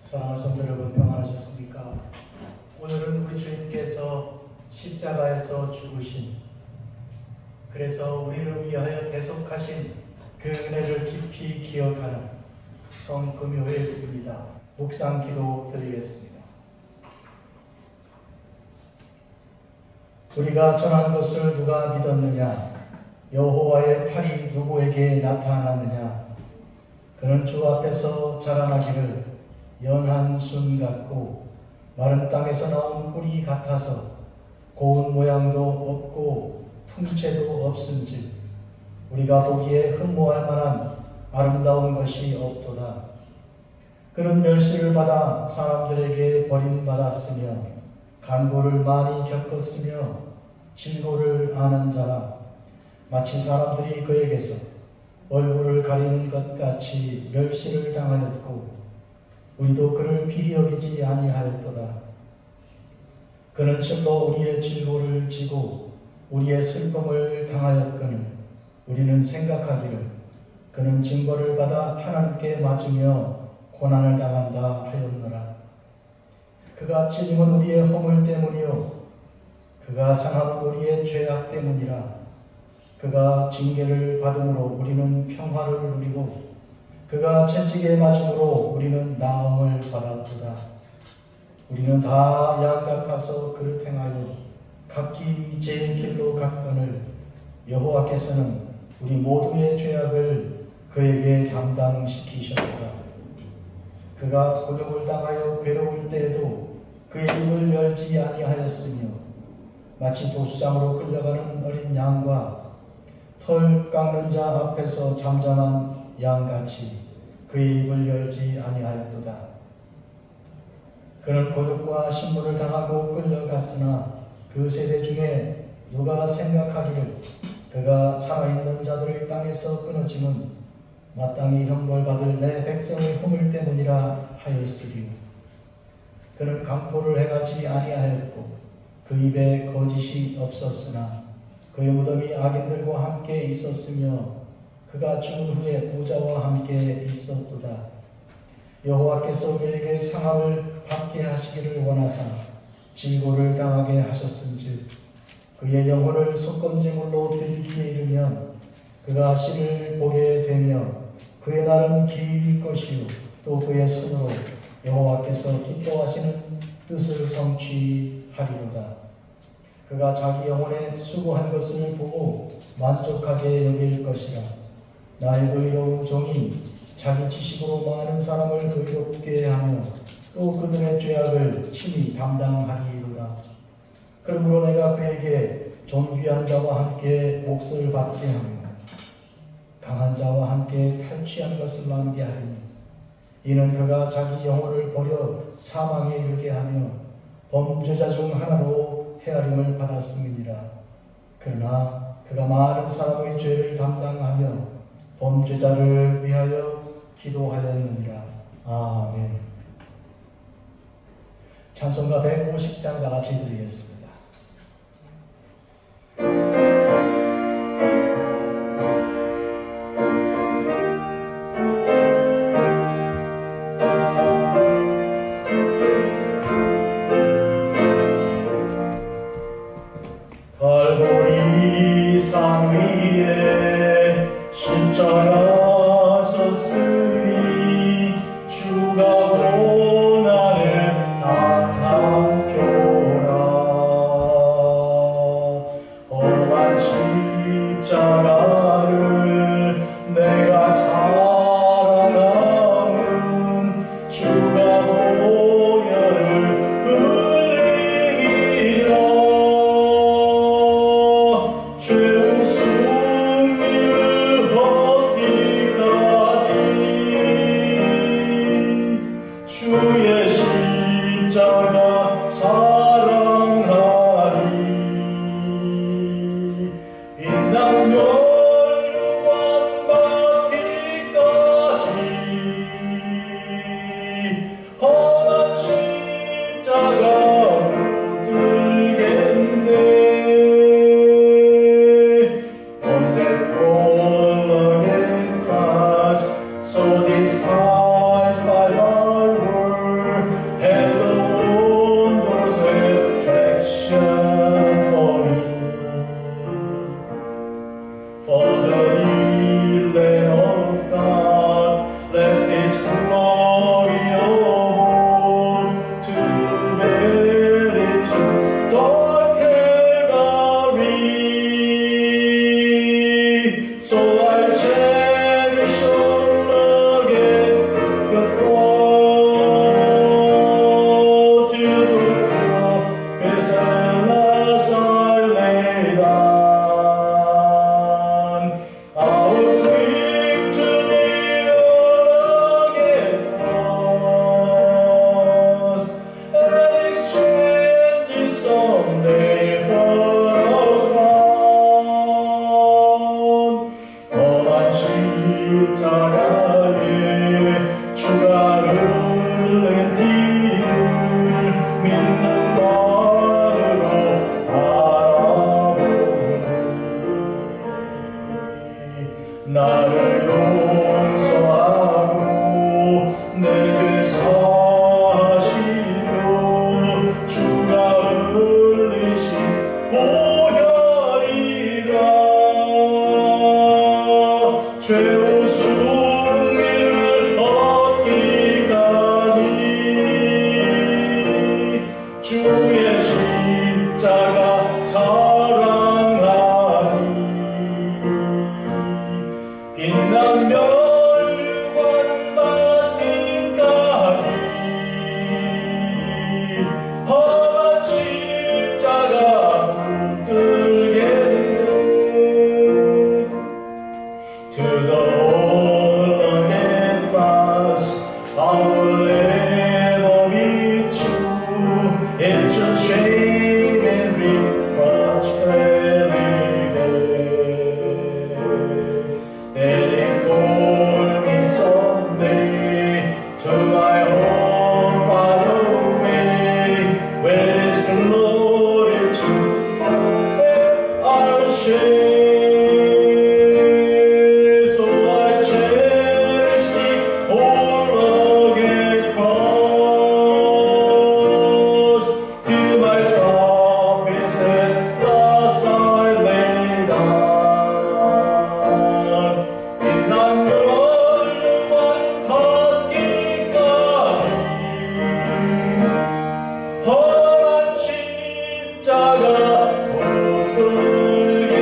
사랑하는 성도 여러분, 평안하셨습니까? 오늘은 우리 주님께서 십자가에서 죽으신, 그래서 우리를 위하여 대속하신 그 은혜를 깊이 기억하는 성금요일입니다. 묵상 기도 드리겠습니다. 우리가 전한 것을 누가 믿었느냐? 여호와의 팔이 누구에게 나타났느냐? 그는 주 앞에서 자라나기를 연한 순 같고 마른 땅에서 나온 뿌리 같아서 고운 모양도 없고 풍채도 없은즉 우리가 보기에 흠모할 만한 아름다운 것이 없도다. 그는 멸시를 받아 사람들에게 버림받았으며 간고를 많이 겪었으며 질고를 아는 자라. 마치 사람들이 그에게서 얼굴을 가리는 것 같이 멸시를 당하였고 우리도 그를 비히 여기지 아니하였도다. 그는 실로 우리의 질고를 지고 우리의 슬픔을 당하였거늘 우리는 생각하기를 그는 징벌을 받아 하나님께 맞으며 고난을 당한다 하였노라. 그가 찔림은 우리의 허물 때문이요 그가 상함은 우리의 죄악 때문이라. 그가 징계를 받음으로 우리는 평화를 누리고 그가 채찍에 맞음으로 우리는 나음을 받았도다. 우리는 다 양 같아서 그를 행하여 각기 제 길로 갔거늘 여호와께서는 우리 모두의 죄악을 그에게 담당시키셨도다. 그가 곤욕을 당하여 괴로울 때에도 그의 입을 열지 아니하였으며 마치 도수장으로 끌려가는 어린 양과 털 깎는 자 앞에서 잠잠한 양같이 그의 입을 열지 아니하였도다. 그는 곤욕과 신문을 당하고 끌려갔으나 그 세대 중에 누가 생각하기를 그가 살아있는 자들을 땅에서 끊어짐은 마땅히 형벌받을 내 백성의 허물 때문이라 하였으리요. 그는 강포를 행하지 아니하였고 그 입에 거짓이 없었으나 그의 무덤이 악인들과 함께 있었으며 그가 죽은 후에 부자와 함께 있었도다. 여호와께서 그에게 상함을 받게 하시기를 원하사 질고를 당하게 하셨은즉 그의 영혼을 속건제물로 드리기에 이르면 그가 씨를 보게 되며 그의 날은 길 것이요 또 그의 손으로 여호와께서 기뻐하시는 뜻을 성취하리로다. 그가 자기 영혼에 수고한 것을 보고 만족하게 여길 것이라. 나의 의로운 종이 자기 지식으로 많은 사람을 의롭게 하며 또 그들의 죄악을 친히 담당하리로다. 그러므로 내가 그에게 존귀한 자와 함께 몫을 받게 하며 강한 자와 함께 탈취한 것을 나누게 하리니 이는 그가 자기 영혼을 버려 사망에 이르게 하며 범죄자 중 하나로 헤아림을 받았음이니라. 그러나 그가 많은 사람의 죄를 담당하며 범죄자를 위하여 기도하였느니라. 아멘. 찬송가 150장 다 같이 드리겠습니다. 갈보리 산 위에 십자가 섰으니 주가 고난을 당하였도다. 험한 십자가를 내가 사랑하는 주가 보혈을 흘림이라. 죄의 승리를 얻기까지 주의 십자가 사랑하리. 빛난 멸류관 받기까지 험한 십자가 붙들겠네. On that rugged cross, so despised by our world, has a wondrous attraction for me. For the Lamb of God left His glory above to bear it to dark Calvary. So I cherish all again the cross till the as I lay down. I will cling to the rugged cross and exchange it someday for a crown. 험한 십자가에 주가 흘린 피를 믿는 마음으로 바라보니 나를 용서하고 내 죄 사하시며 주가 흘리신 보혈이라. 죄의 승리를 얻기까지 주의 십자가 사랑하리. 빛난 멸류관 받기까지 험한 십자가 붙들겠네. To the rugged cross I will ever be true. It's a shame and reproach every day that He called me someday to my home far away, where His glory to forget our shame. So I cherish the old rugged cross till my troubles at last I lay down. 빛난 멸류관 받기까지 험한 십자가 붙들겠네.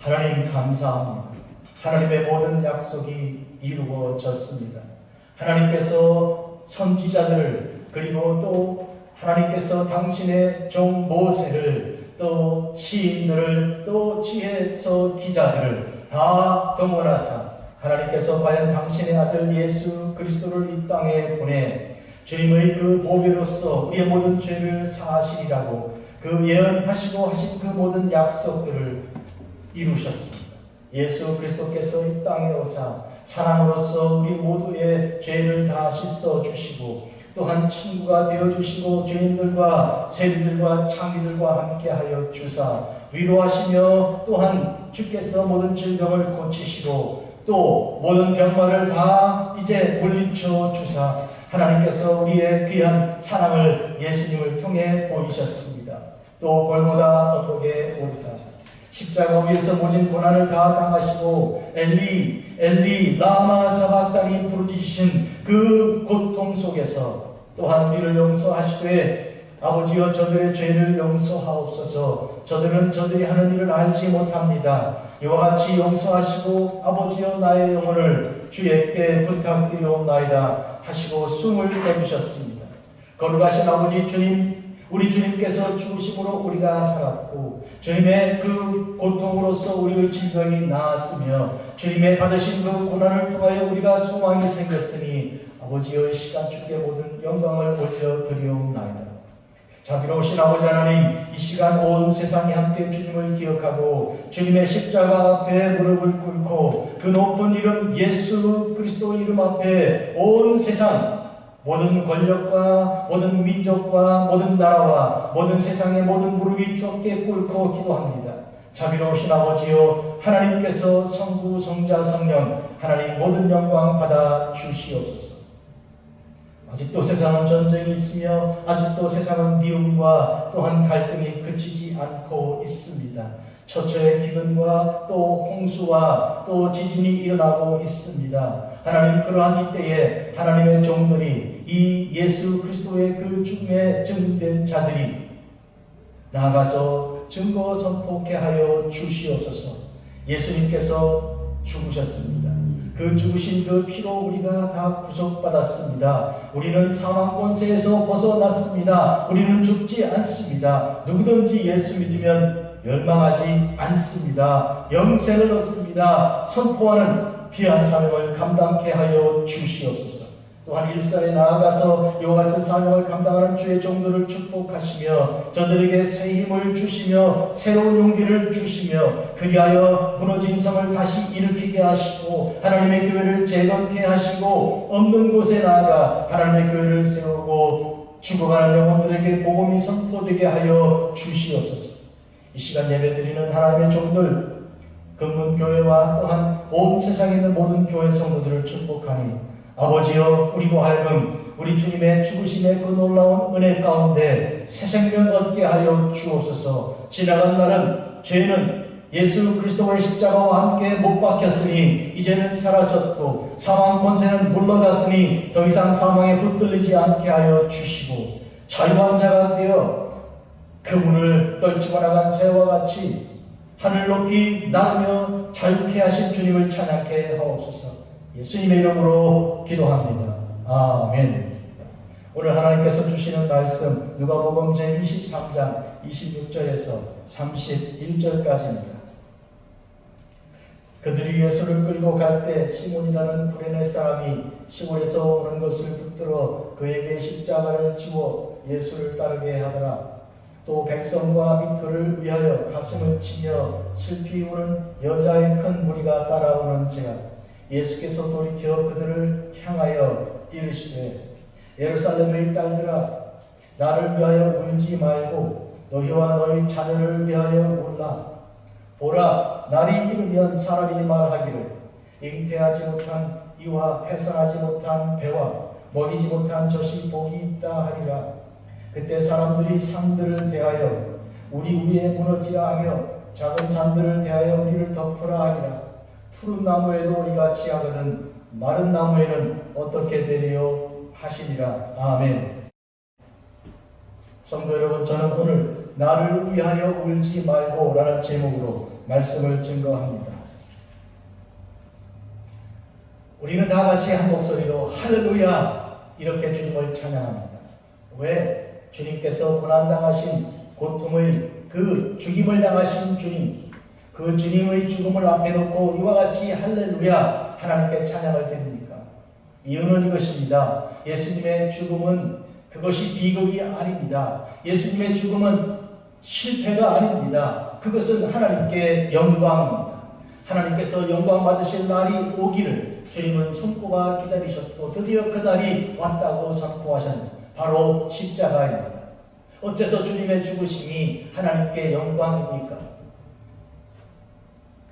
하나님 감사합니다. 하나님의 모든 약속이 이루어졌습니다. 하나님께서 선지자들을 그리고 또 하나님께서 당신의 종 모세를 또 시인들을 또 지혜서 기자들을 다 동원하사 하나님께서 과연 당신의 아들 예수 그리스도를 이 땅에 보내 주님의 그 보배로서 우리의 모든 죄를 사하시리라고 그 예언하시고 하신 그 모든 약속들을 이루셨습니다. 예수 그리스도께서 이 땅에 오사 사랑으로서 우리 모두의 죄를 다 씻어 주시고 또한 친구가 되어주시고 죄인들과 세리들과 창기들과 함께하여 주사 위로하시며 또한 주께서 모든 질병을 고치시고 또 모든 병마를 다 이제 물리쳐 주사 하나님께서 우리의 귀한 사랑을 예수님을 통해 보이셨습니다. 또 골고다 언덕에 오르사 십자가 위에서 모진 고난을 다 당하시고 엘리 엘리 라마 사박다니 부르짖으신 그 고통 속에서 또한 우리를 용서하시되 아버지여 저들의 죄를 용서하옵소서. 저들은 저들이 하는 일을 알지 못합니다. 이와 같이 용서하시고 아버지여 나의 영혼을 주에게 부탁드리옵나이다 하시고 숨을 내주셨습니다. 거룩하신 아버지 주님, 우리 주님께서 죽으심으로 우리가 살았고 주님의 그 고통으로서 우리의 질병이 나았으며 주님의 받으신 그 고난을 통하여 우리가 소망이 생겼으니 아버지의 시간 주께 모든 영광을 올려드리옵나이다. 자비로우신 아버지 하나님, 이 시간 온 세상이 함께 주님을 기억하고 주님의 십자가 앞에 무릎을 꿇고 그 높은 이름 예수 그리스도 이름 앞에 온 세상 모든 권력과 모든 민족과 모든 나라와 모든 세상의 모든 무릎이 주께 꿇고 기도합니다. 자비로우신 아버지요, 하나님께서 성부 성자 성령 하나님 모든 영광 받아 주시옵소서. 아직도 세상은 전쟁이 있으며 아직도 세상은 미움과 또한 갈등이 그치지 않고 있습니다. 처처의 기근과 또 홍수와 또 지진이 일어나고 있습니다. 하나님, 그러한 이때에 하나님의 종들이 이 예수 그리스도의 그 죽음에 증된 자들이 나아가서 증거 선포케 하여 주시옵소서. 예수님께서 죽으셨습니다. 그 죽으신 그 피로 우리가 다 구속받았습니다. 우리는 사망 권세에서 벗어났습니다. 우리는 죽지 않습니다. 누구든지 예수 믿으면 멸망하지 않습니다. 영생을 얻습니다. 선포하는 귀한 사명을 감당케 하여 주시옵소서. 또한 일선에 나아가서 이와 같은 사명을 감당하는 주의 종들을 축복하시며 저들에게 새 힘을 주시며 새로운 용기를 주시며 그리하여 무너진 성을 다시 일으키게 하시고 하나님의 교회를 재건케 하시고 없는 곳에 나아가 하나님의 교회를 세우고 죽어가는 영혼들에게 복음이 선포되게 하여 주시옵소서. 이 시간 예배드리는 하나님의 종들 금문교회와 또한 온 세상에 있는 모든 교회 성도들을 축복하니 아버지여, 우리로 하여금 우리 주님의 죽으심의 그 놀라운 은혜 가운데 새 생명 얻게 하여 주옵소서. 지나간 날은 죄는 예수 그리스도의 십자가와 함께 못 박혔으니 이제는 사라졌고 사망 권세는 물러갔으니 더 이상 사망에 붙들리지 않게 하여 주시고 자유한 자가 되어 그 문을 떨치고 나간 새와 같이 하늘 높이 나르며 자유케 하신 주님을 찬양케 하옵소서. 예수님의 이름으로 기도합니다. 아멘. 오늘 하나님께서 주시는 말씀 누가복음 제23장 26절에서 31절까지입니다. 그들이 예수를 끌고 갈 때 시몬이라는 구레네 사람이 시골에서 오는 것을 붙들어 그에게 십자가를 지워 예수를 따르게 하더라. 또 백성과 및 그를 위하여 가슴을 치며 슬피 우는 여자의 큰 무리가 따라오는지라. 예수께서 돌이켜 그들을 향하여 이르시되 예루살렘의 딸들아, 나를 위하여 울지 말고 너희와 너희 자녀를 위하여 울라. 보라, 날이 이르면 사람이 말하기를 잉태하지 못한 이와 해산하지 못한 배와 먹이지 못한 젖이 복이 있다 하리라. 그때 사람들이 산들을 대하여 우리 위에 무너지라 하며 작은 산들을 대하여 우리를 덮으라 하리라. 푸른 나무에도 이같이 하거든 마른 나무에는 어떻게 되리요 하시리라. 아멘. 성도 여러분, 저는 오늘 나를 위하여 울지 말고 라는 제목으로 말씀을 증거합니다. 우리는 다 같이 한 목소리로 할렐루야 이렇게 주님을 찬양합니다. 왜? 주님께서 고난당하신 고통의 그 죽임을 당하신 주님, 그 주님의 죽음을 앞에 놓고 이와 같이 할렐루야 하나님께 찬양을 드립니까? 이유는 이것입니다. 예수님의 죽음은 그것이 비극이 아닙니다. 예수님의 죽음은 실패가 아닙니다. 그것은 하나님께 영광입니다. 하나님께서 영광 받으실 날이 오기를 주님은 손꼽아 기다리셨고 드디어 그 날이 왔다고 선포하셨습니다. 바로 십자가입니다. 어째서 주님의 죽으심이 하나님께 영광입니까?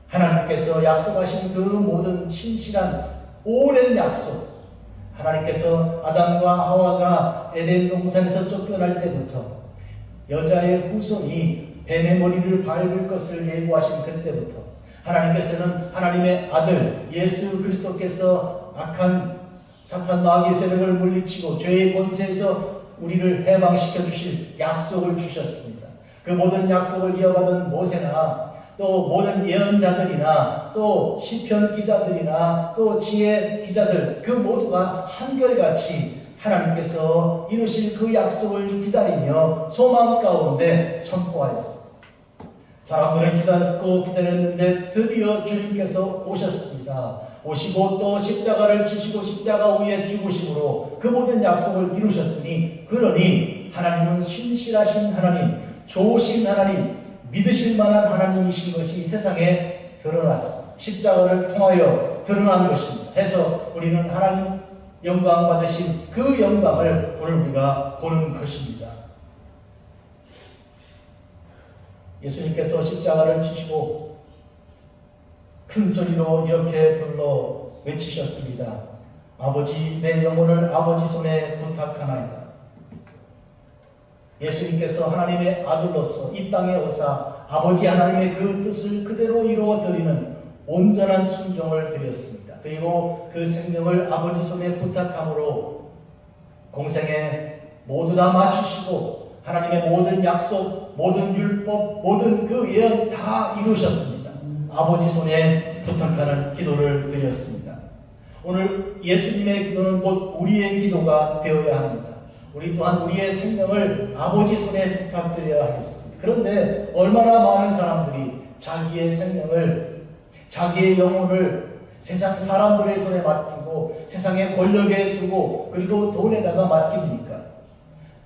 하나님께서 약속하신 그 모든 신실한 오랜 약속, 하나님께서 아담과 하와가 에덴 동산에서 쫓겨날 때부터 여자의 후손이 뱀의 머리를 밟을 것을 예고하신 그때부터 하나님께서는 하나님의 아들 예수 그리스도께서 악한 사탄 마귀의 세력을 물리치고 죄의 권세에서 우리를 해방시켜 주실 약속을 주셨습니다. 그 모든 약속을 이어받은 모세나 또 모든 예언자들이나 또 시편 기자들이나 또 지혜 기자들 그 모두가 한결같이 하나님께서 이루실 그 약속을 기다리며 소망 가운데 선포하였습니다. 사람들은 기다렸는데 드디어 주님께서 오셨습니다. 오시고 또 십자가를 지시고 십자가 위에 죽으심으로 그 모든 약속을 이루셨으니 그러니 하나님은 신실하신 하나님, 좋으신 하나님, 믿으실 만한 하나님이신 것이 세상에 드러났습니다. 십자가를 통하여 드러난 것입니다. 해서 우리는 하나님 영광 받으신 그 영광을 오늘 우리가 보는 것입니다. 예수님께서 십자가를 지시고 큰 소리로 이렇게 불러 외치셨습니다. 아버지, 내 영혼을 아버지 손에 부탁하나이다. 예수님께서 하나님의 아들로서 이 땅에 오사 아버지 하나님의 그 뜻을 그대로 이루어 드리는 온전한 순종을 드렸습니다. 그리고 그 생명을 아버지 손에 부탁함으로 공생에 모두 다 마치시고 하나님의 모든 약속, 모든 율법, 모든 그 예언 다 이루셨습니다. 아버지 손에 부탁하는 기도를 드렸습니다. 오늘 예수님의 기도는 곧 우리의 기도가 되어야 합니다. 우리 또한 우리의 생명을 아버지 손에 부탁드려야 하겠습니다. 그런데 얼마나 많은 사람들이 자기의 생명을, 자기의 영혼을 세상 사람들의 손에 맡기고 세상의 권력에 두고 그리고 돈에다가 맡깁니까?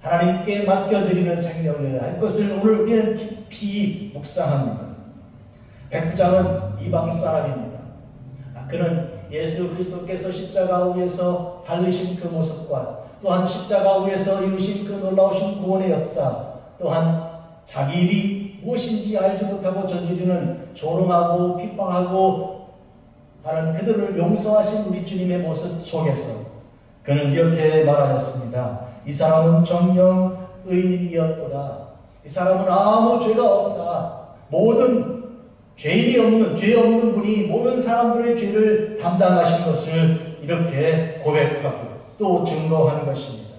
하나님께 맡겨드리는 생명이어야 할 것을 오늘 우리는 깊이 묵상합니다. 백부장은 이방 사람입니다. 그는 예수 그리스도께서 십자가 위에서 달리신 그 모습과 또한 십자가 위에서 이루신 그 놀라우신 구원의 역사, 또한 자기 일이 무엇인지 알지 못하고 저지르는 조롱하고 핍박하고 하는 그들을 용서하신 우리 주님의 모습 속에서 그는 이렇게 말하였습니다. 이 사람은 정녕 의인이었도다. 이 사람은 아무 죄가 없다. 모든 죄인이 없는, 죄 없는 분이 모든 사람들의 죄를 담당하신 것을 이렇게 고백하고 또 증거한 것입니다.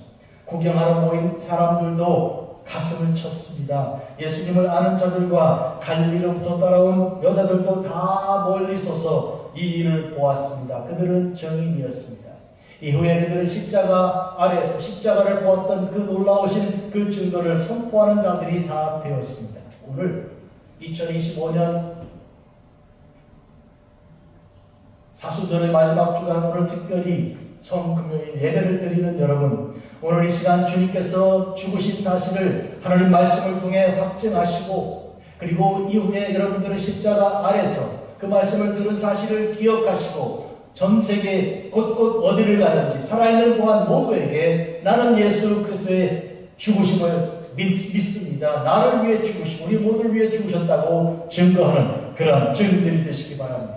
구경하러 모인 사람들도 가슴을 쳤습니다. 예수님을 아는 자들과 갈릴리로부터 따라온 여자들도 다 멀리 서서 이 일을 보았습니다. 그들은 정인이었습니다. 이후에 그들은 십자가 아래에서 십자가를 보았던 그 놀라우신 그 증거를 선포하는 자들이 다 되었습니다. 오늘 2025년 사수절의 마지막 주간 오늘 특별히 성금요일 예배를 드리는 여러분, 오늘 이 시간 주님께서 죽으신 사실을 하나님 말씀을 통해 확증하시고 그리고 이후에 여러분들은 십자가 아래서 그 말씀을 들은 사실을 기억하시고 전 세계 곳곳 어디를 가든지 살아있는 동안 모두에게 나는 예수 그리스도의 죽으심을 믿습니다. 나를 위해 죽으시고 우리 모두를 위해 죽으셨다고 증거하는 그런 증인들이 되시기 바랍니다.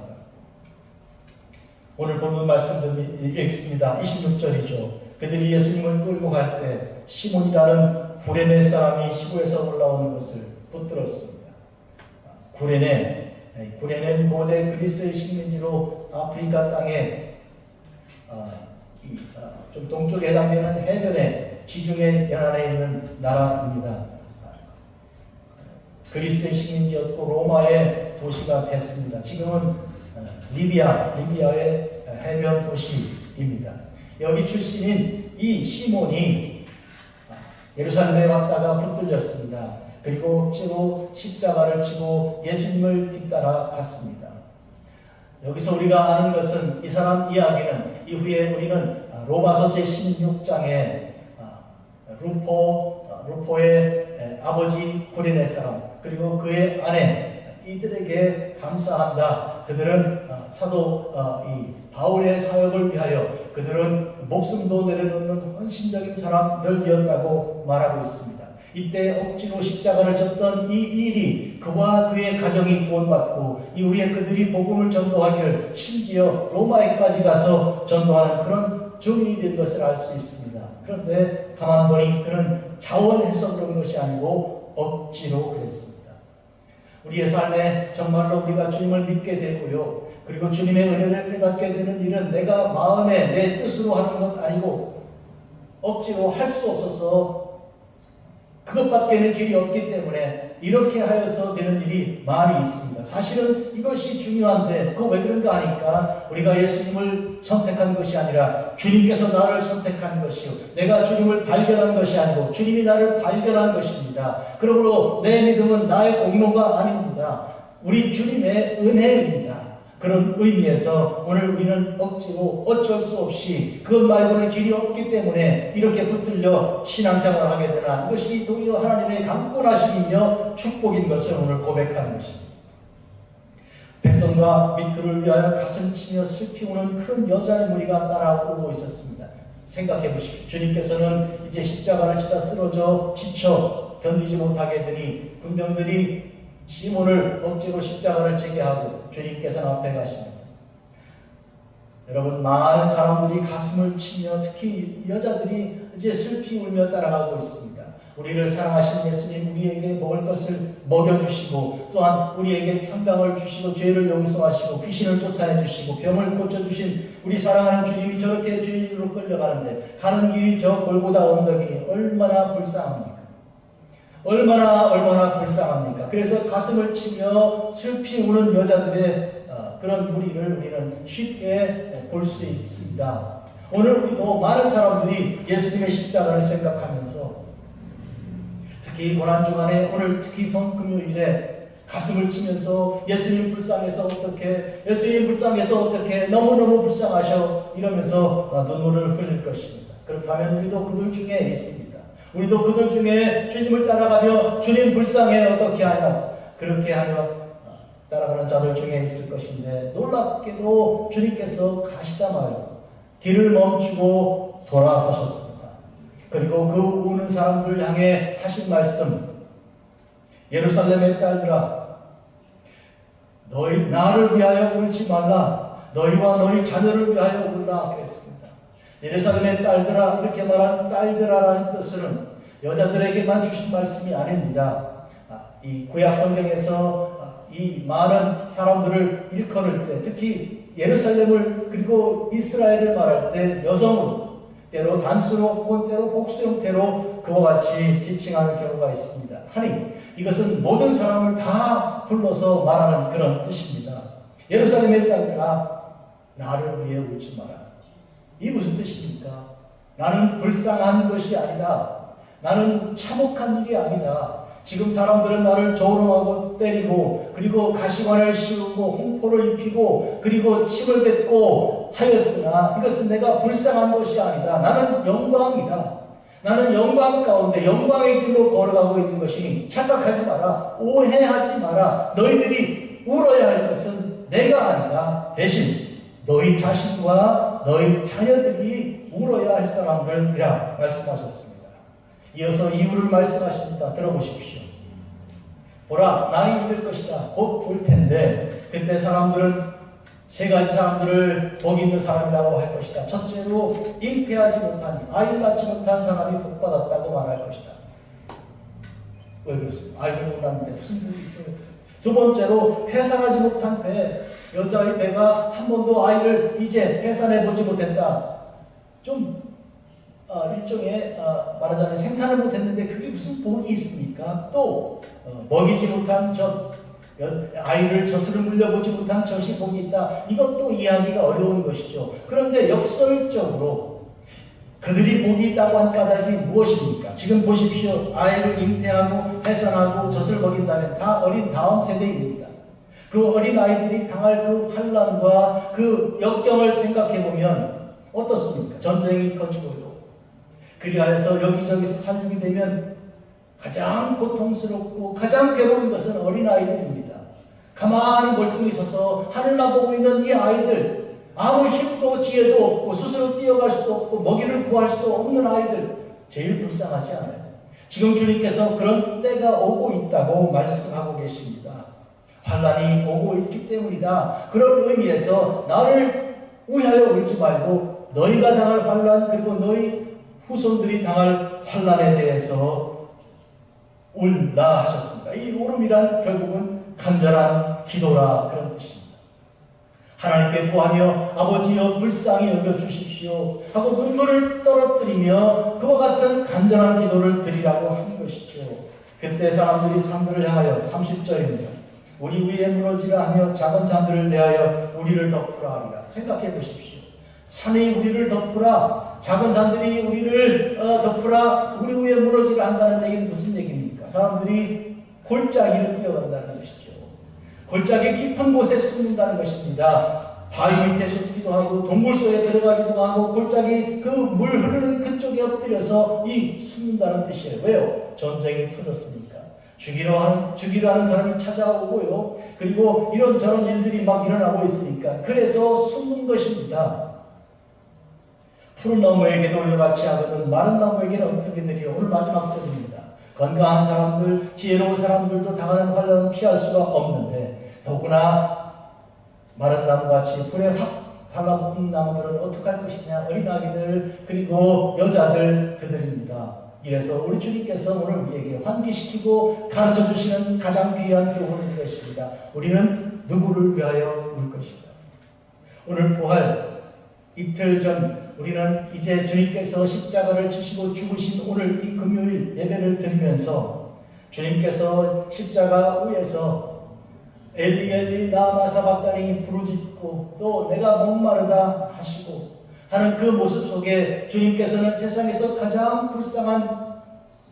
오늘 본문 말씀을 읽겠습니다. 26절이죠. 그들이 예수님을 끌고 갈 때 시몬이라는 구레네 사람이 시골에서 올라오는 것을 붙들었습니다. 구레네는 고대 그리스의 식민지로 아프리카 땅에 좀 동쪽에 해당되는 해변의 지중해 연안에 있는 나라입니다. 그리스의 식민지였고 로마의 도시가 됐습니다. 지금은 리비아의 해변 도시입니다. 여기 출신인 이 시몬이 예루살렘에 왔다가 붙들렸습니다. 그리고 억지로 십자가를 지고 예수님을 뒤따라 갔습니다. 여기서 우리가 아는 것은 이 사람 이야기는 이후에 우리는 로마서 제16장에 루포의 아버지 구레네 사람 그리고 그의 아내 이들에게 감사한다. 그들은 사도 이 바울의 사역을 위하여 그들은 목숨도 내려놓는 헌신적인 사람들이었다고 말하고 있습니다. 이때 억지로 십자가를 졌던 이 일이 그와 그의 가정이 구원받고 이후에 그들이 복음을 전도하기를 심지어 로마에까지 가서 전도하는 그런 증인이 된 것을 알 수 있습니다. 그런데 가만 보니 그는 자원해서 그런 것이 아니고 억지로 그랬습니다. 우리의 삶에 정말로 우리가 주님을 믿게 되고요. 그리고 주님의 은혜를 깨닫게 되는 일은 내가 마음에 내 뜻으로 하는 것 아니고 억지로 할 수 없어서 그것밖에는 길이 없기 때문에 이렇게 하여서 되는 일이 많이 있습니다. 사실은 이것이 중요한데 그거 왜 그런가 하니까 우리가 예수님을 선택한 것이 아니라 주님께서 나를 선택한 것이요 내가 주님을 발견한 것이 아니고 주님이 나를 발견한 것입니다. 그러므로 내 믿음은 나의 공로가 아닙니다. 우리 주님의 은혜입니다. 그런 의미에서 오늘 우리는 억지로 어쩔 수 없이 그것 말고는 길이 없기 때문에 이렇게 붙들려 신앙생활을 하게 되나 이것이 도리어 하나님의 강권하심이며 축복인 것을 오늘 고백하는 것입니다. 백성과 믿그를 위하여 가슴치며 슬피 우는 큰 여자의 무리가 따라오고 있었습니다. 생각해 보십시오. 주님께서는 이제 십자가를 지다 쓰러져 지쳐 견디지 못하게 되니 군병들이 시몬을 억지로 십자가를 지게 하고 주님께서는 앞에 가십니다. 여러분 많은 사람들이 가슴을 치며 특히 여자들이 이제 슬피 울며 따라가고 있습니다. 우리를 사랑하신 예수님 우리에게 먹을 것을 먹여주시고 또한 우리에게 평강을 주시고 죄를 용서하시고 귀신을 쫓아내주시고 병을 고쳐주신 우리 사랑하는 주님이 저렇게 죄인으로 끌려가는데 가는 길이 저 골고다 언덕이니 얼마나 불쌍합니까? 얼마나 불쌍합니까? 그래서 가슴을 치며 슬피 우는 여자들의 그런 무리를 우리는 쉽게 볼 수 있습니다. 오늘 우리도 많은 사람들이 예수님의 십자가를 생각하면서 특히 고난주간에 오늘 특히 성금요일에 가슴을 치면서 예수님 불쌍해서 어떻게 너무너무 불쌍하셔 이러면서 눈물을 흘릴 것입니다. 그렇다면 우리도 그들 중에 있습니다. 우리도 그들 중에 주님을 따라가며 주님 불쌍해 어떻게 하냐 그렇게 하며 따라가는 자들 중에 있을 것인데 놀랍게도 주님께서 가시다 말고 길을 멈추고 돌아서셨습니다. 그리고 그 우는 사람들 향해 하신 말씀 예루살렘의 딸들아 너희 나를 위하여 울지 말라 너희와 너희 자녀를 위하여 울라 그랬습니다. 예루살렘의 딸들아 이렇게 말한 딸들아라는 뜻은 여자들에게만 주신 말씀이 아닙니다. 이 구약 성경에서 이 많은 사람들을 일컬을 때 특히 예루살렘을 그리고 이스라엘을 말할 때 여성은 때로 단수로 혹은 때로 복수 형태로 그와 같이 지칭하는 경우가 있습니다. 하니 이것은 모든 사람을 다 불러서 말하는 그런 뜻입니다. 예루살렘의 딸들아 나를 위해 울지 마라. 이 무슨 뜻입니까? 나는 불쌍한 것이 아니다. 나는 참혹한 일이 아니다. 지금 사람들은 나를 조롱하고 때리고 그리고 가시관을 씌우고 홍포를 입히고 그리고 침을 뱉고 하였으나 이것은 내가 불쌍한 것이 아니다. 나는 영광이다. 나는 영광 가운데 영광의 길로 걸어가고 있는 것이니 착각하지 마라. 오해하지 마라. 너희들이 울어야 할 것은 내가 아니다. 대신 너희 자신과 너희 자녀들이 울어야 할 사람들이라 말씀하셨습니다. 이어서 이유를 말씀하십니다. 들어보십시오. 보라 날이 이를 것이다. 곧 올 텐데 그때 사람들은 세 가지 사람들을 복 있는 사람이라고 할 것이다. 첫째로 잉태하지 못한 아이를 낳지 못한 사람이 복 받았다고 말할 것이다. 왜 그렇습니까? 아이를 못 낳는데 무슨 복이 있어요? 두 번째로 해산하지 못한 배 여자의 배가 한 번도 아이를 이제 해산해보지 못했다. 좀 일종의 말하자면 생산을 못했는데 그게 무슨 복이 있습니까? 또 먹이지 못한 젖 아이를 젖을 물려보지 못한 젖이 복이 있다. 이것도 이해하기가 어려운 것이죠. 그런데 역설적으로 그들이 복이 있다고 한 까닭이 무엇입니까? 지금 보십시오. 아이를 잉태하고 해산하고 젖을 먹인다면 다 어린 다음 세대입니다. 그 어린 아이들이 당할 그 환난과 그 역경을 생각해 보면 어떻습니까? 전쟁이 터지고요. 그리하여서 여기저기서 살림이 되면 가장 고통스럽고 가장 괴로운 것은 어린 아이들입니다. 가만히 멀뚱히 서서 하늘만 보고 있는 이 아이들, 아무 힘도 지혜도 없고 스스로 뛰어갈 수도 없고 먹이를 구할 수도 없는 아이들, 제일 불쌍하지 않아요? 지금 주님께서 그런 때가 오고 있다고 말씀하고 계십니다. 환난이 오고 있기 때문이다. 그런 의미에서 나를 위하여 울지 말고 너희가 당할 환난, 그리고 너희 후손들이 당할 환난에 대해서 울라 하셨습니다. 이 울음이란 결국은 간절한 기도라 그런 뜻입니다. 하나님께 구하며 아버지여 불쌍히 여겨주십시오 하고 눈물을 떨어뜨리며 그와 같은 간절한 기도를 드리라고 한 것이죠. 그때 사람들을 향하여 30절입니다. 우리 위에 무너지라 하며 작은 산들을 대하여 우리를 덮으라 하리라. 생각해 보십시오. 산이 우리를 덮으라, 작은 산들이 우리를 덮으라, 우리 위에 무너지라 한다는 얘기는 무슨 얘기입니까? 사람들이 골짜기를 뛰어간다는 것이죠. 골짜기 깊은 곳에 숨는다는 것입니다. 바위 밑에 숨기도 하고 동굴 속에 들어가기도 하고 골짜기 그 물 흐르는 그쪽에 엎드려서 숨는다는 뜻이에요. 왜요? 전쟁이 터졌으니까. 죽이려 하는 사람이 찾아오고요. 그리고 이런저런 일들이 막 일어나고 있으니까. 그래서 숨는 것입니다. 푸른 나무에게도 이와 같이 하거든 마른 나무에게는 어떻게 되리요? 오늘 마지막 절입니다. 건강한 사람들, 지혜로운 사람들도 당하는 환난은 피할 수가 없는데 더구나 마른 나무같이 불에 확 달라붙은 나무들은 어떻게 할 것이냐? 어린아기들 그리고 여자들 그들입니다. 이래서 우리 주님께서 오늘 우리에게 환기시키고 가르쳐주시는 가장 귀한 교훈인 것입니다. 우리는 누구를 위하여 울 것인가? 오늘 부활 이틀 전 우리는 이제 주님께서 십자가를 지시고 죽으신 오늘 이 금요일 예배를 드리면서 주님께서 십자가 위에서 엘리 엘리 라마 사박다니 부르짖고 또 내가 목마르다 하시고 하는 그 모습 속에 주님께서는 세상에서 가장 불쌍한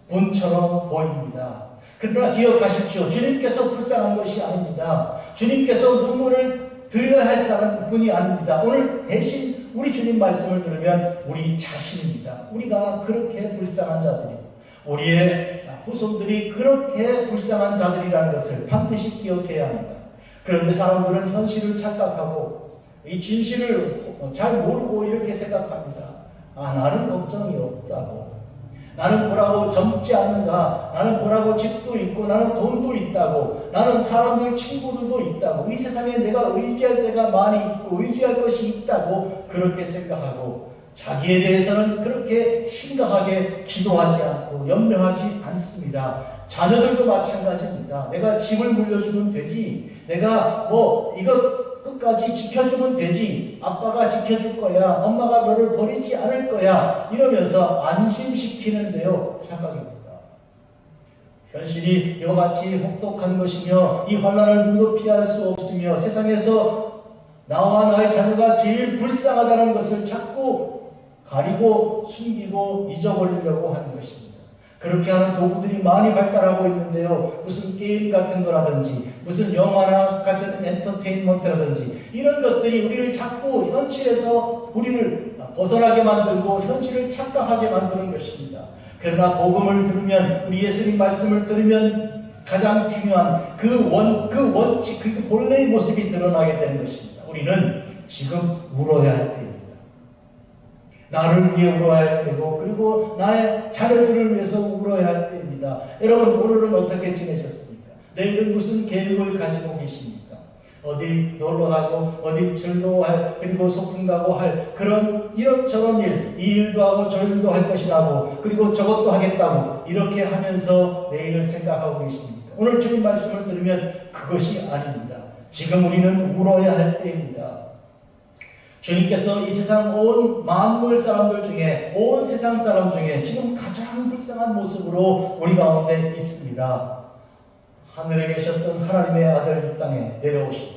분처럼 보입니다. 그러나 기억하십시오. 주님께서 불쌍한 것이 아닙니다. 주님께서 눈물을 드려야 할 사람 분이 아닙니다. 오늘 대신 우리 주님 말씀을 들으면 우리 자신입니다. 우리가 그렇게 불쌍한 자들이고 우리의 후손들이 그렇게 불쌍한 자들이라는 것을 반드시 기억해야 합니다. 그런데 사람들은 현실을 착각하고 이 진실을 잘 모르고 이렇게 생각합니다. 나는 걱정이 없다고. 나는 뭐라고 젊지 않는가? 나는 뭐라고 집도 있고 나는 돈도 있다고. 나는 사람들 친구들도 있다고. 이 세상에 내가 의지할 데가 많이 있고 의지할 것이 있다고 그렇게 생각하고 자기에 대해서는 그렇게 심각하게 기도하지 않고 염려하지 않습니다. 자녀들도 마찬가지입니다. 내가 집을 물려주면 되지. 내가 이것 끝까지 지켜주면 되지. 아빠가 지켜줄 거야. 엄마가 너를 버리지 않을 거야. 이러면서 안심시키는데요. 착각입니다. 현실이 이와 같이 혹독한 것이며 이 환난을 누구도 피할 수 없으며 세상에서 나와 나의 자녀가 제일 불쌍하다는 것을 자꾸 가리고 숨기고 잊어버리려고 하는 것입니다. 그렇게 하는 도구들이 많이 발달하고 있는데요. 무슨 게임 같은 거라든지 무슨 영화나 같은 엔터테인먼트라든지 이런 것들이 우리를 자꾸 현실에서 우리를 벗어나게 만들고 현실을 착각하게 만드는 것입니다. 그러나 복음을 들으면 우리 예수님 말씀을 들으면 가장 중요한 그 원칙, 그 본래의 모습이 드러나게 되는 것입니다. 우리는 지금 울어야 할 때입니다. 나를 위해 울어야 할 때고 그리고 나의 자녀들을 위해서 울어야 할 때입니다. 여러분 오늘은 어떻게 지내셨습니까? 내일은 무슨 계획을 가지고 계십니까? 어디 놀러가고 어디 즐거워할 그리고 소풍 가고 할 그런 이런저런 이 일도 하고 저 일도 할 것이라고 그리고 저것도 하겠다고 이렇게 하면서 내일을 생각하고 계십니까? 오늘 주님 말씀을 들으면 그것이 아닙니다. 지금 우리는 울어야 할 때입니다. 주님께서 이 세상 온 만물 사람들 중에 온 세상 사람 중에 지금 가장 불쌍한 모습으로 우리 가운데 있습니다. 하늘에 계셨던 하나님의 아들 이 땅에 내려오신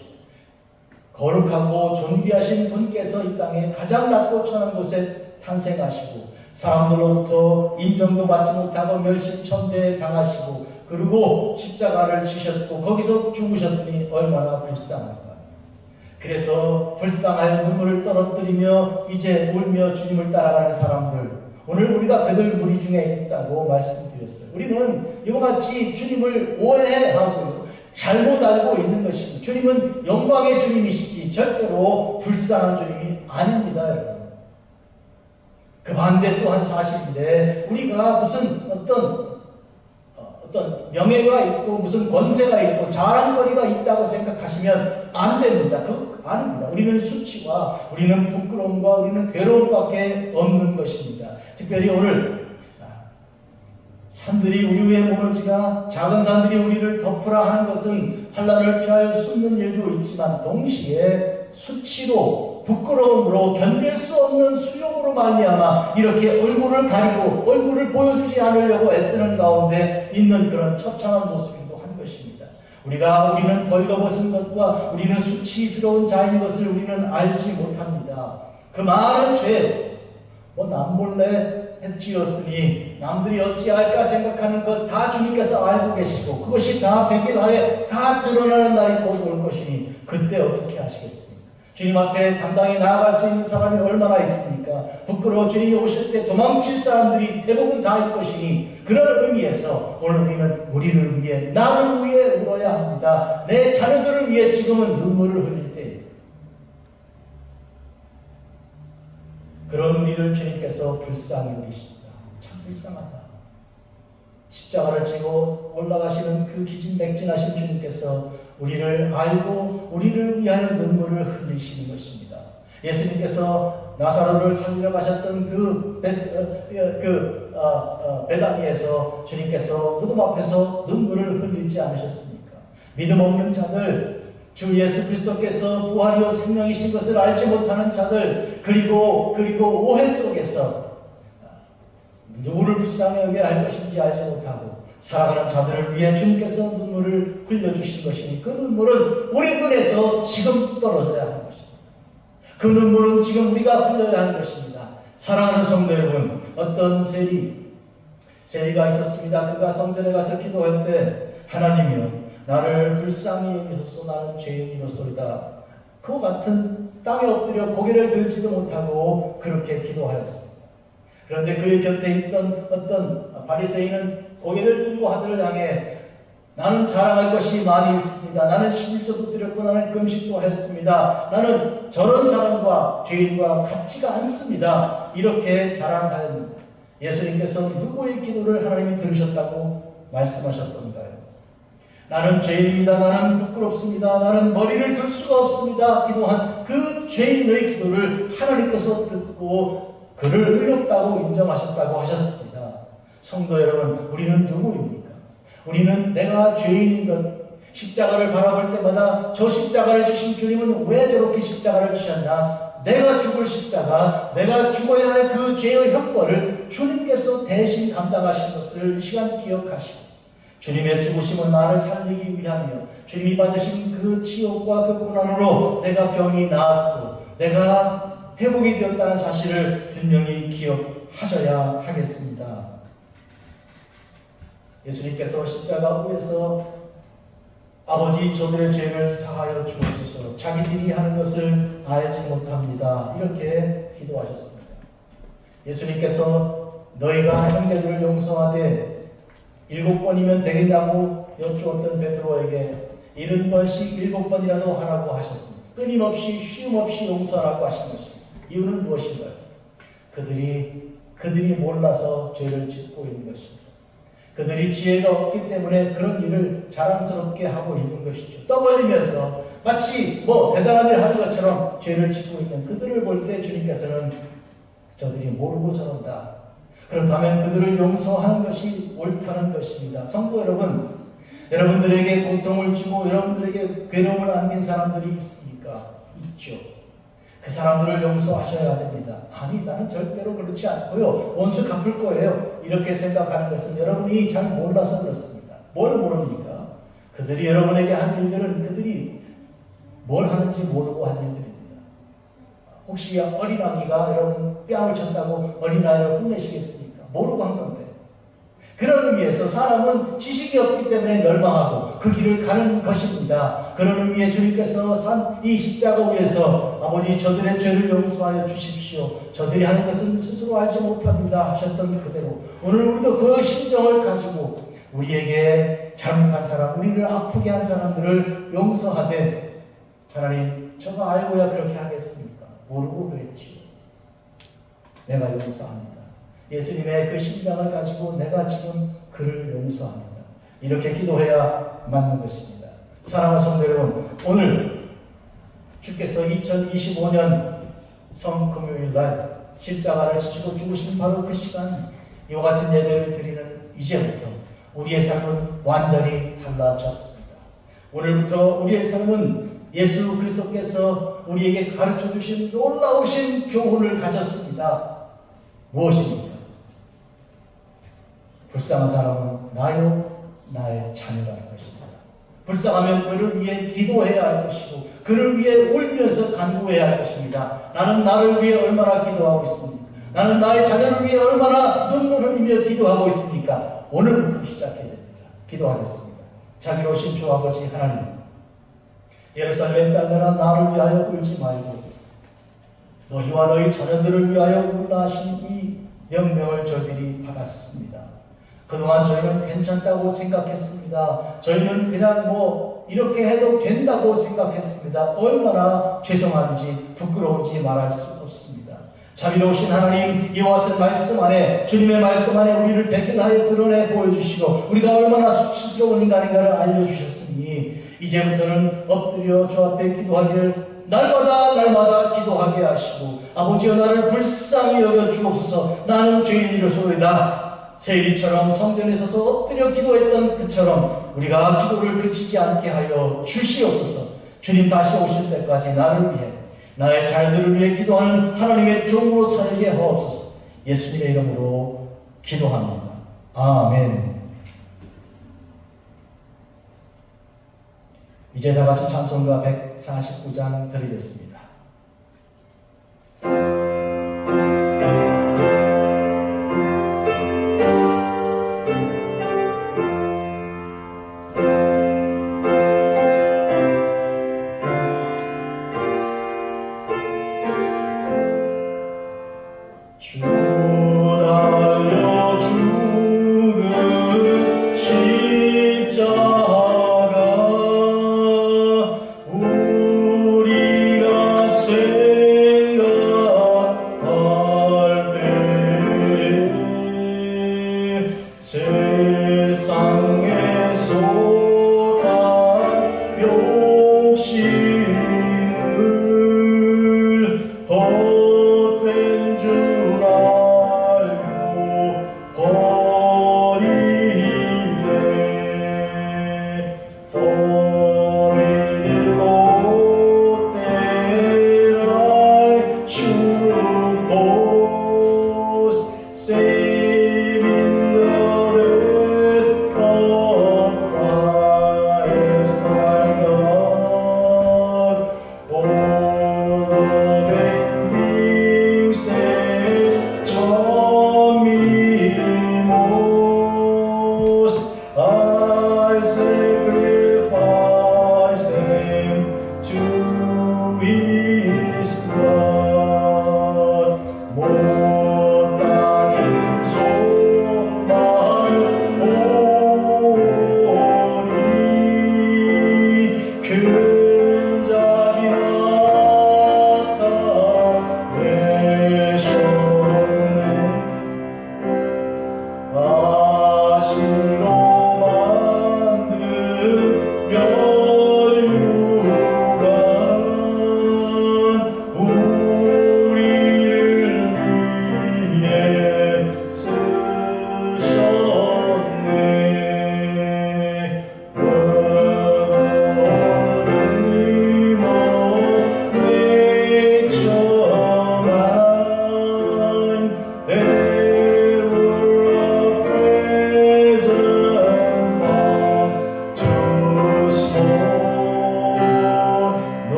거룩하고 존귀하신 분께서 이 땅에 가장 낮고 천한 곳에 탄생하시고 사람들로부터 인정도 받지 못하고 멸시천대 당하시고 그리고 십자가를 지셨고 거기서 죽으셨으니 얼마나 불쌍한가. 그래서 불쌍하여 눈물을 떨어뜨리며 이제 울며 주님을 따라가는 사람들, 오늘 우리가 그들 무리 중에 있다고 말씀드렸어요. 우리는 이와 같이 주님을 오해하고 잘못 알고 있는 것입니다. 주님은 영광의 주님이시지 절대로 불쌍한 주님이 아닙니다, 여러분. 그 반대 또한 사실인데, 우리가 무슨 어떤 명예가 있고 무슨 권세가 있고 자랑거리가 있다고 생각하시면 안 됩니다. 그거 아닙니다. 우리는 수치와 우리는 부끄러움과 우리는 괴로움밖에 없는 것입니다. 특별히 오늘 산들이 우리 위에 무너지가 작은 산들이 우리를 덮으라 하는 것은 환난을 피하여 숨는 일도 있지만 동시에 수치로 부끄러움으로 견딜 수 없는 수욕으로 말미암아 이렇게 얼굴을 가리고 얼굴을 보여주지 않으려고 애쓰는 가운데 있는 그런 처참한 모습이기도 한 것입니다. 우리는 벌거벗은 것과 우리는 수치스러운 자인 것을 우리는 알지 못합니다. 그 많은 죄, 남몰래 지었으니 남들이 어찌할까 생각하는 것 다 주님께서 알고 계시고 그것이 다 백일하에 다 드러나는 날이 곧 올 것이니 그때 어떻게 하시겠습니까? 주님 앞에 당당히 나아갈 수 있는 사람이 얼마나 있습니까? 부끄러워 주님이 오실 때 도망칠 사람들이 대부분 다일 것이니 그런 의미에서 오늘 우리는 우리를 위해 나를 위해 울어야 합니다. 내 자녀들을 위해 지금은 눈물을 흘릴 때 그런 우리를 주님께서 불쌍히 여기십니다. 참 불쌍하다. 십자가를 지고 올라가시는 그 기진맥진하신 주님께서 우리를 알고 우리를 위하여 눈물을 흘리시는 것입니다. 예수님께서 나사로를 살리러 가셨던 베다니에서 주님께서 무덤 앞에서 눈물을 흘리지 않으셨습니까? 믿음 없는 자들, 주 예수 그리스도께서 부활이요 생명이신 것을 알지 못하는 자들, 그리고 오해 속에서 누구를 불쌍히 여겨야 할 것인지 알지 못하고 살아가는 자들을 위해 주님께서 눈물을 흘려주신 것이니 그 눈물은 우리 눈에서 지금 떨어져야 하는 것입니다. 그 눈물은 지금 우리가 흘려야 하는 것입니다. 사랑하는 성도 여러분, 어떤 세리가 있었습니다. 그가 성전에 가서 기도할 때 하나님이여 나를 불쌍히 여기소서 나는 죄인이로소이다. 그와 같은 땅에 엎드려 고개를 들지도 못하고 그렇게 기도하였습니다. 그런데 그의 곁에 있던 어떤 바리새인은 고개를 들고 하늘을 향해 나는 자랑할 것이 많이 있습니다. 나는 11조도 드렸고 나는 금식도 했습니다. 나는 저런 사람과 죄인과 같지가 않습니다. 이렇게 자랑하였는데 예수님께서 누구의 기도를 하나님이 들으셨다고 말씀하셨던가요? 나는 죄인입니다. 나는 부끄럽습니다. 나는 머리를 들 수가 없습니다. 기도한 그 죄인의 기도를 하나님께서 듣고 그를 의롭다고 인정하셨다고 하셨습니다. 성도 여러분, 우리는 누구입니까? 우리는 내가 죄인인 것, 십자가를 바라볼 때마다 저 십자가를 지신 주님은 왜 저렇게 십자가를 지셨나? 내가 죽을 십자가, 내가 죽어야 할 그 죄의 형벌을 주님께서 대신 감당하신 것을 이 시간 기억하시고 주님의 죽으심은 나를 살리기 위함이요 주님이 받으신 그 지옥과 그 고난으로 내가 병이 나았고 내가 회복이 되었다는 사실을 분명히 기억하셔야 하겠습니다. 예수님께서 십자가 위에서 아버지 저들의 죄를 사하여 주옵소서 자기들이 하는 것을 알지 못합니다. 이렇게 기도하셨습니다. 예수님께서 너희가 형제들을 용서하되 7번이면 되겠냐고 여쭈었던 베드로에게 70번씩 7번이라도 하라고 하셨습니다. 끊임없이 쉼없이 용서하라고 하신 것입니다. 이유는 무엇인가요? 그들이 몰라서 죄를 짓고 있는 것입니다. 그들이 지혜가 없기 때문에 그런 일을 자랑스럽게 하고 있는 것이죠. 떠벌리면서 마치 대단한 일을 하는 것처럼 죄를 짓고 있는 그들을 볼 때 주님께서는 저들이 모르고 저런다. 그렇다면 그들을 용서하는 것이 옳다는 것입니다. 성도 여러분, 여러분들에게 고통을 주고 여러분들에게 괴로움을 안긴 사람들이 있습니까? 있죠. 그 사람들을 용서하셔야 됩니다. 아니 나는 절대로 그렇지 않고요. 원수 갚을 거예요. 이렇게 생각하는 것은 여러분이 잘 몰라서 그렇습니다. 뭘 모릅니까? 그들이 여러분에게 한 일들은 그들이 뭘 하는지 모르고 한 일들입니다. 혹시 어린아기가 여러분 뺨을 쳤다고 어린아이를 혼내시겠습니까? 모르고 한 건데. 그런 의미에서 사람은 지식이 없기 때문에 멸망하고 그 길을 가는 것입니다. 그런 의미에 주님께서 산 이 십자가 위에서 아버지 저들의 죄를 용서하여 주십시오. 저들이 하는 것은 스스로 알지 못합니다 하셨던 그대로 오늘 우리도 그 심정을 가지고 우리에게 잘못한 사람, 우리를 아프게 한 사람들을 용서하되 하나님 저가 알고야 그렇게 하겠습니까? 모르고 그랬지요. 내가 용서합니다. 예수님의 그 심장을 가지고 내가 지금 그를 용서합니다. 이렇게 기도해야 맞는 것입니다. 사랑하는 성도 여러분, 오늘 주께서 2025년 성금요일 날 십자가를 지시고 죽으신 바로 그 시간, 이와 같은 예배를 드리는 이제부터 우리의 삶은 완전히 달라졌습니다. 오늘부터 우리의 삶은 예수 그리스도께서 우리에게 가르쳐 주신 놀라우신 교훈을 가졌습니다. 무엇입니까? 불쌍한 사람은 나요, 나의 자녀라는 것입니다. 불쌍하면 그를 위해 기도해야 할 것이고 그를 위해 울면서 간구해야 할 것입니다. 나는 나를 위해 얼마나 기도하고 있습니까? 나는 나의 자녀를 위해 얼마나 눈물을 흘리며 기도하고 있습니까? 오늘부터 시작해야 됩니다. 기도하겠습니다. 자비로우신 주 아버지 하나님, 예루살렘 딸들아 나를 위하여 울지 말고 너희와 너희 자녀들을 위하여 울라 하신 이 명령을 저희들이 받았습니다. 그동안 저희는 괜찮다고 생각했습니다. 저희는 그냥 이렇게 해도 된다고 생각했습니다. 얼마나 죄송한지 부끄러운지 말할 수 없습니다. 자비로우신 하나님, 이와 같은 말씀 안에, 주님의 말씀 안에 우리를 백일하여 드러내 보여주시고 우리가 얼마나 수치스러운 인간인가를 알려주셨으니 이제부터는 엎드려 주 앞에 기도하기를 날마다 기도하게 하시고 아버지여 나를 불쌍히 여겨 주옵소서. 나는 죄인이로소이다. 세일이처럼 성전에 서서 엎드려 기도했던 그처럼 우리가 기도를 그치지 않게 하여 주시옵소서. 주님 다시 오실 때까지 나를 위해, 나의 자녀들을 위해 기도하는 하나님의 종으로 살게 하옵소서. 예수님의 이름으로 기도합니다. 아멘. 이제 다 같이 찬송가 149장 드리겠습니다. 우리가 생각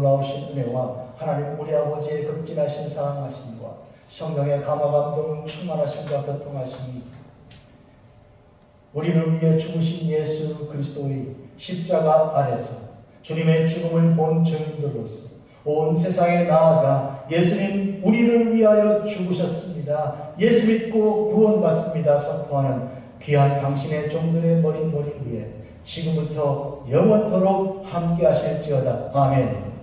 놀라우신 은혜와 하나님 우리 아버지의 극진하신 사랑하심과 성령의 감화 감동 충만하심과 교통하심이 우리를 위해 죽으신 예수 그리스도의 십자가 아래서 주님의 죽음을 본 증인들로서 온 세상에 나아가 예수님 우리를 위하여 죽으셨습니다. 예수 믿고 구원받습니다. 선포하는 귀한 당신의 종들의 머리 위에 지금부터 영원토록 함께 하실지어다. 아멘.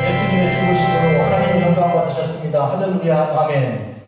예수님의 죽으심으로 하나님 영광 받으셨습니다. 할렐루야. 아멘.